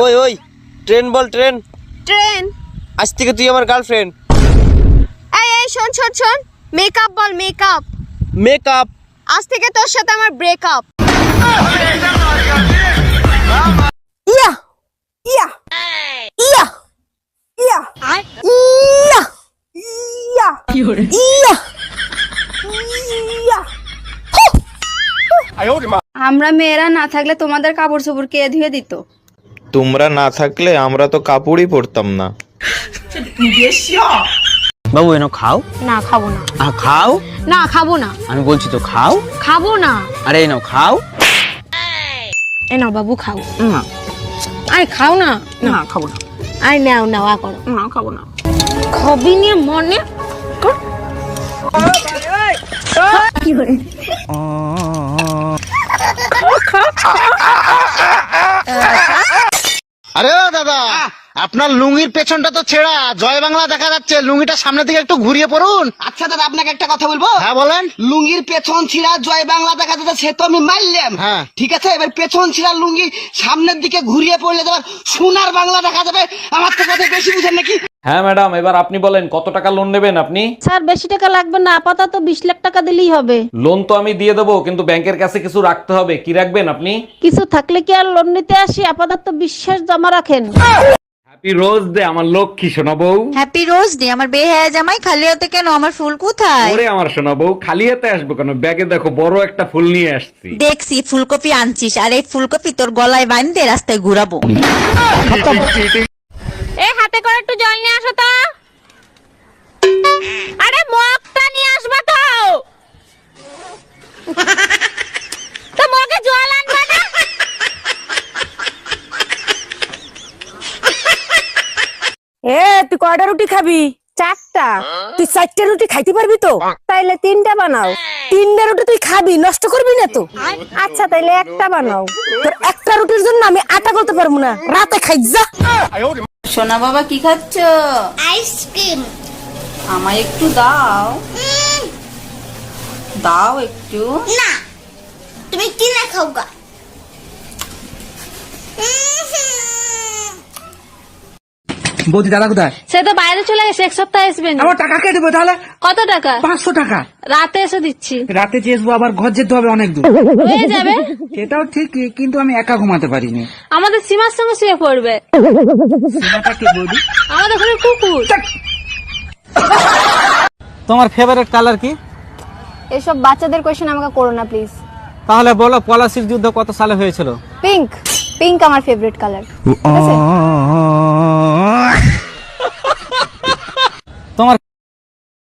ওই ওই ট্রেন বল train. Train. আজ থেকে তুই আমার গার্লফ্রেন্ড। এই এই শোন শোন শোন, মেকআপ বল মেকআপ। মেকআপ। আজ থেকে তোর সাথে আমার ব্রেকআপ। ইয়া ইয়া ইয়া ইয়া ইয়া ইয়া ইয়া ইয়া। আমরা মেয়েরা না থাকলে তোমাদের কাপড় চোপড় কে ধুয়ে দিত? তোমরা না থাকলে আমরা তো কাপড়ই পরতাম না। বাবু এনো খাও। না খাবো না। খাও। না খাবো না। আমি বলছি তো খাও। খাবো না। আরে এনো খাও। এ নাও বাবু খাও। না আরে খাও না। না খাবো না। আরে নাও নাও করো। না খাবো না। খবি নিয়ে মনে কর। আরে ও দাদা, আপনার লুঙ্গির পেছনটা তো ছেঁড়া, জয় বাংলা দেখা যাচ্ছে, লুঙ্গিটা সামনে দিকে একটু ঘুরিয়ে পড়ুন। আচ্ছা দাদা, আপনাকে একটা কথা বলবো। হ্যাঁ বলেন। লুঙ্গির পেছন ছিঁড়া জয় বাংলা দেখা যাচ্ছে, সে তো আমি মারলাম। হ্যাঁ ঠিক আছে, এবার পেছন ছিঁড়া লুঙ্গি সামনের দিকে ঘুরিয়ে পড়লে তোমার সোনার বাংলা দেখা যাবে। আমার তো কথা বেশি বুঝেন নাকি? হ্যাঁ ম্যাডাম, এবার আপনি বলেন কত টাকা লোন নেবেন আপনি? স্যার বেশি টাকা লাগবে না, আপাতত 20 লাখ টাকা দিলেই হবে। লোন তো আমি দিয়ে দেবো, কিন্তু ব্যাংকের কাছে কিছু রাখতে হবে। কি রাখবেন আপনি? কিছু থাকলে কি আর লোন নিতে আসি? আপাতত বিশ্বাস জমা রাখেন। হ্যাপি রোজ ডে আমার লক্ষ্মী সোনা বউ। হ্যাপি রোজ ডে আমার বেহায়া জামাই। খালি হাতে কেন? আমার ফুল কোথায়? ওরে আমার সোনা বউ, খালি হাতে আসবো কেন? ব্যাগে দেখো বড় একটা ফুল নিয়ে আসছি। দেখছি ফুলকপি আনছিস, আর এই ফুলকপি তোর গলায় বাঁধতে রাস্তায় ঘুরাবো। এ হাতে করে একটু জল নিয়ে আসো তো। আরে মগটা নিয়ে আসবা তো। তো মগে জল আনবা না? এ তুই কয়টা রুটি খাবি? 4টা। তুই 4টা রুটি খাইতে পারবি তো? তাইলে 3টা বানাও। 3টা রুটি তুই খাবি, নষ্ট করবি না তো? আচ্ছা তাইলে একটা বানাও। তোর একটা রুটির জন্য আমি আটা করতে পারবো না, রাতে খাই যা। সোনা বাবা কি খাচ্ছ? আইসক্রিম। আমায় একটু দাও। দাও একটু। না তুমি কিনে খাও গা। বৌদি দাদা কোথায়? সে তো বাইরে চলে গেছে, এক সপ্তাহ আসবে না। আমার টাকা কে দেবো তাহলে? কত টাকা? 500 টাকা। রাতে এসে দিচ্ছি। রাতে চেয়েছবো, আবার ঘর যেতে হবে অনেক দূর। হয়ে যাবে। সেটাও ঠিক, কিন্তু আমি একা ঘুমাতে পারিনি। আমাদের সীমার সঙ্গে শুয়ে পড়বে। বৌদি আমাদের ঘরে কুকুর। তোমার ফেভারিট কালার কি? এসব বাচ্চাদের কোয়েশ্চেন আমাকে করো না প্লিজ। তাহলে বলো পলাশির যুদ্ধ কত সালে হয়েছিল? পিঙ্ক। পিঙ্ক আমার ফেভারিট কালার। ঠিক আছে?